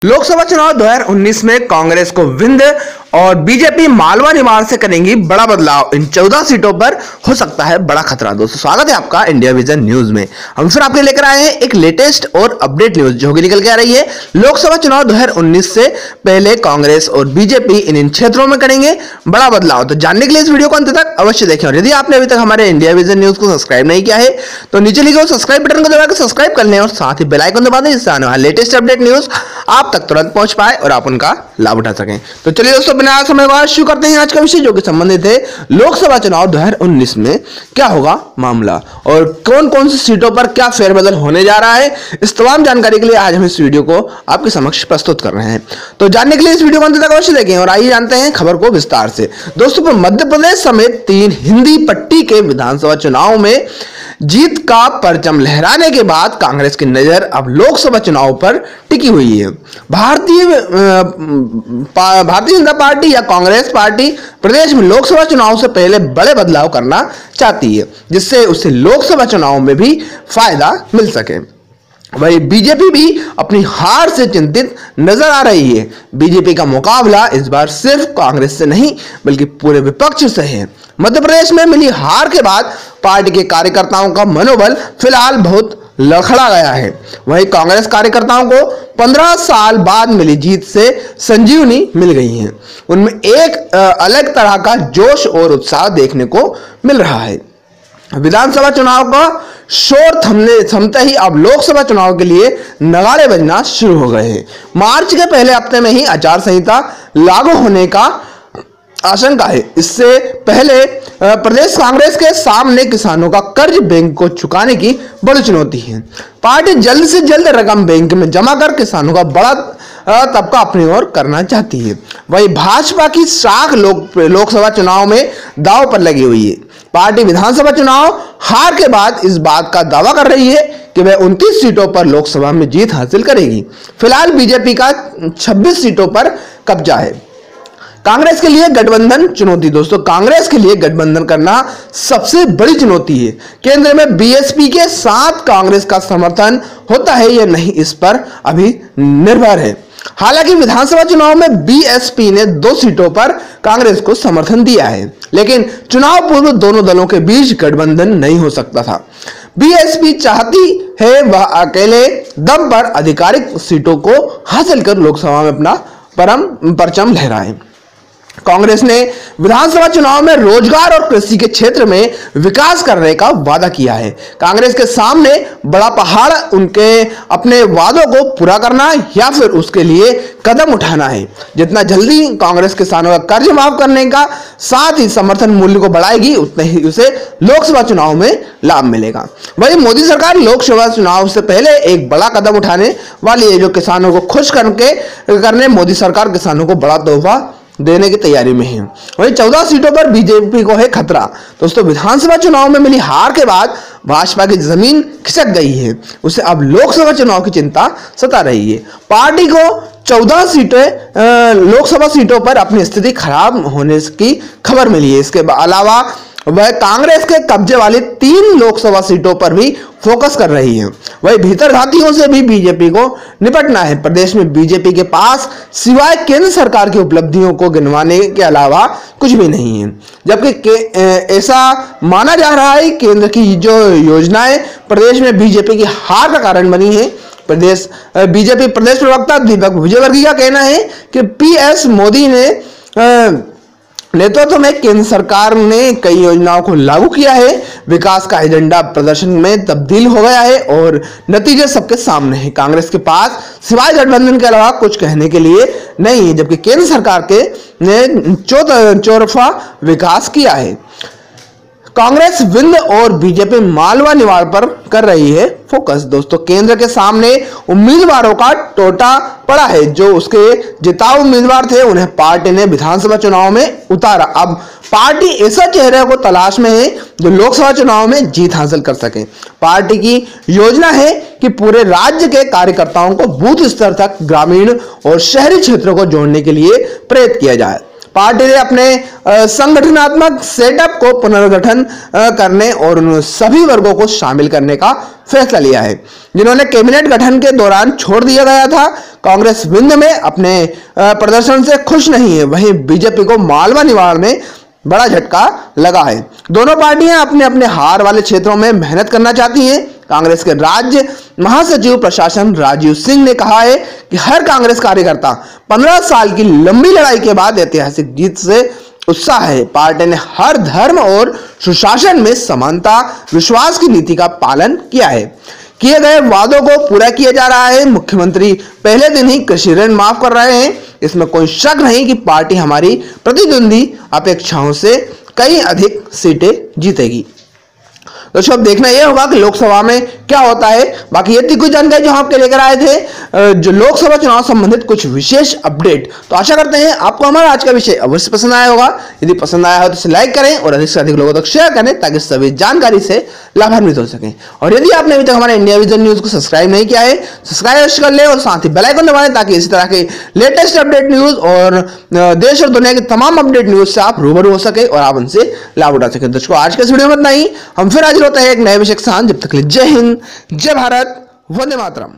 लोकसभा चुनाव 2019 में कांग्रेस को विंध्य और बीजेपी मालवा निवार से करेंगी बड़ा बदलाव। इन 14 सीटों पर हो सकता है बड़ा खतरा। दोस्तों स्वागत है आपका इंडिया विजन न्यूज में। हम फिर आपके लेकर आए हैं एक लेटेस्ट और अपडेट न्यूज जो कि निकल के आ रही है। लोकसभा चुनाव 2019 से पहले कांग्रेस और बीजेपी इन क्षेत्रों में करेंगे बड़ा बदलाव। तो जानने के लिए इस वीडियो को अंत तक अवश्य देखें। और यदि आपने अभी तक हमारे इंडिया विजन न्यूज को सब्सक्राइब नहीं किया है तो नीचे लिखे सब्सक्राइब बटन को दबाकर सब्सक्राइब कर लें और साथ ही बेल आइकन दबा दें, जिससे आने वाले लेटेस्ट अपडेट न्यूज आप तक तुरंत पहुंच पाए और आप उनका लाभ उठा सकें। तो चलिए दोस्तों बिना समय गवाए शुरू करते हैं आज का विषय, जो कि संबंधित है लोकसभा चुनाव 2019 में क्या होगा मामला और कौन कौन सी सीटों पर क्या फेरबदल होने जा रहा है। इस तमाम जानकारी के लिए आज हम इस वीडियो को आपके समक्ष प्रस्तुत कर रहे हैं। तो जानने के लिए इस वीडियो को अंत तक अवश्य देखें और आइए जानते हैं खबर को विस्तार से। दोस्तों मध्य प्रदेश समेत 3 हिंदी पट्टी के विधानसभा चुनाव में जीत का परचम लहराने के बाद कांग्रेस की नजर अब लोकसभा चुनाव पर टिकी हुई है। भारतीय जनता पार्टी या कांग्रेस पार्टी प्रदेश में लोकसभा चुनाव से पहले बड़े बदलाव करना चाहती है, जिससे उसे लोकसभा चुनाव में भी फायदा मिल सके। वही बीजेपी भी अपनी हार से चिंतित नजर आ रही है। बीजेपी का मुकाबला इस बार सिर्फ कांग्रेस से नहीं बल्कि पूरे विपक्ष से है। मध्य प्रदेश में मिली हार के बाद पार्टी के कार्यकर्ताओं का मनोबल फिलहाल बहुत लड़खड़ा गया है। वहीं कांग्रेस कार्यकर्ताओं को 15 साल बाद मिली जीत से संजीवनी मिल गई है। उनमें एक अलग तरह का जोश और उत्साह देखने को मिल रहा है। विधानसभा चुनाव का शोर थमते ही अब लोकसभा चुनाव के लिए नगाड़े बजना शुरू हो गए हैं। मार्च के पहले हफ्ते में ही आचार संहिता लागू होने का आशंका है। इससे पहले प्रदेश कांग्रेस के सामने किसानों का कर्ज बैंक को चुकाने की बड़ी चुनौती है। पार्टी जल्द से जल्द रकम बैंक में जमा कर किसानों का बड़ा तबका अपनी ओर करना चाहती है। वहीं भाजपा की साख लोकसभा चुनाव में दांव पर लगी हुई है। पार्टी विधानसभा चुनाव हार के बाद इस बात का दावा कर रही है कि वह 29 सीटों पर लोकसभा में जीत हासिल करेगी। फिलहाल बीजेपी का 26 सीटों पर कब्जा है। कांग्रेस के लिए गठबंधन चुनौती। दोस्तों कांग्रेस के लिए गठबंधन करना सबसे बड़ी चुनौती है। केंद्र में बीएसपी के साथ कांग्रेस का समर्थन होता है या नहीं, इस पर अभी निर्भर है। हालांकि विधानसभा चुनाव में बीएसपी ने 2 सीटों पर कांग्रेस को समर्थन दिया है, लेकिन चुनाव पूर्व दोनों दलों के बीच गठबंधन नहीं हो सकता था। बीएसपी चाहती है वह अकेले दम पर आधिकारिक सीटों को हासिल कर लोकसभा में अपना परचम लहराए। कांग्रेस ने विधानसभा चुनाव में रोजगार और कृषि के क्षेत्र में विकास करने का वादा किया है। कांग्रेस के सामने बड़ा पहाड़ उनके अपने वादों को पूरा करना या फिर उसके लिए कदम उठाना है। जितना जल्दी कांग्रेस किसानों का कर्ज माफ करने का साथ ही समर्थन मूल्य को बढ़ाएगी, उतने ही उसे लोकसभा चुनाव में लाभ मिलेगा। वहीं मोदी सरकार लोकसभा चुनाव से पहले एक बड़ा कदम उठाने वाली है, जो किसानों को खुश करने मोदी सरकार किसानों को बड़ा तोहफा देने की तैयारी में है। वहीं 14 सीटों पर बीजेपी को है खतरा। दोस्तों विधानसभा चुनाव में मिली हार के बाद भाजपा की जमीन खिसक गई है। उसे अब लोकसभा चुनाव की चिंता सता रही है। पार्टी को 14 सीटें लोकसभा सीटों पर अपनी स्थिति खराब होने की खबर मिली है। इसके अलावा वह कांग्रेस के कब्जे वाली 3 लोकसभा सीटों पर भी फोकस कर रही है। वही भीतर घातियों से भी बीजेपी को निपटना है। प्रदेश में बीजेपी के पास सिवाय केंद्र सरकार की उपलब्धियों को गिनवाने के अलावा कुछ भी नहीं है, जबकि ऐसा माना जा रहा है केंद्र की जो योजनाएं प्रदेश में बीजेपी की हार का कारण बनी है। बीजेपी प्रदेश प्रवक्ता दीपक विजयवर्गीय का कहना है कि पीएस मोदी ने नेतृत्व में केंद्र सरकार ने कई योजनाओं को लागू किया है। विकास का एजेंडा प्रदर्शन में तब्दील हो गया है और नतीजे सबके सामने हैं। कांग्रेस के पास सिवाय गठबंधन के अलावा कुछ कहने के लिए नहीं है, जबकि केंद्र सरकार ने चौतरफा विकास किया है। कांग्रेस विंध्य और बीजेपी मालवा निवार पर कर रही है फोकस। दोस्तों केंद्र के सामने उम्मीदवारों का टोटा पड़ा है। जो उसके जिताऊ उम्मीदवार थे उन्हें पार्टी ने विधानसभा चुनाव में उतारा। अब पार्टी ऐसा चेहरे को तलाश में है जो लोकसभा चुनाव में जीत हासिल कर सके। पार्टी की योजना है कि पूरे राज्य के कार्यकर्ताओं को बूथ स्तर तक ग्रामीण और शहरी क्षेत्रों को जोड़ने के लिए प्रेरित किया जाए। पार्टी ने अपने संगठनात्मक सेटअप को पुनर्गठन करने और उन सभी वर्गों को शामिल करने का फैसला लिया है जिन्होंने कैबिनेट गठन के दौरान छोड़ दिया गया था। कांग्रेस विंध्य में अपने प्रदर्शन से खुश नहीं है, वहीं बीजेपी को मालवा निवाड़ में बड़ा झटका लगा है। दोनों पार्टियां अपने अपने हार वाले क्षेत्रों में मेहनत करना चाहती हैं। कांग्रेस के राज्य महासचिव प्रशासन राजीव सिंह ने कहा है कि हर कांग्रेस कार्यकर्ता 15 साल की लंबी लड़ाई के बाद ऐतिहासिक जीत से उत्साह है। पार्टी ने हर धर्म और सुशासन में समानता विश्वास की नीति का पालन किया है। किए गए वादों को पूरा किया जा रहा है। मुख्यमंत्री पहले दिन ही कृषि ऋण माफ कर रहे हैं। इसमें कोई शक नहीं कि पार्टी हमारी प्रतिद्वंदी अपेक्षाओं से कई अधिक सीटें जीतेगी। दोस्तों अब देखना यह होगा कि लोकसभा में क्या होता है। बाकी ये थी कुछ जानकारी जो हम आपके लेकर आए थे जो लोकसभा चुनाव संबंधित कुछ विशेष अपडेट। तो आशा करते हैं आपको हमारा आज का विषय अवश्य पसंद आया होगा। यदि पसंद आया हो तो इसे लाइक करें और अधिक से अधिक लोगों तक शेयर करें ताकि सभी जानकारी से लाभान्वित हो सकें। और यदि आपने अभी तक हमारे इंडिया विजन न्यूज को सब्सक्राइब नहीं किया है, सब्सक्राइब कर ले और साथ ही बेल आइकन दबाएं ताकि इसी तरह के लेटेस्ट अपडेट न्यूज और देश और दुनिया के तमाम अपडेट न्यूज से आप रूबरू हो सके और आप उनसे लाभ उठा सकें। दोस्तों आज के इस वीडियो में इतना ही। हम फिर हाजिर होते हैं एक नए विषय के साथ। जब तक जय हिंद, जय भारत, वंदे मातरम।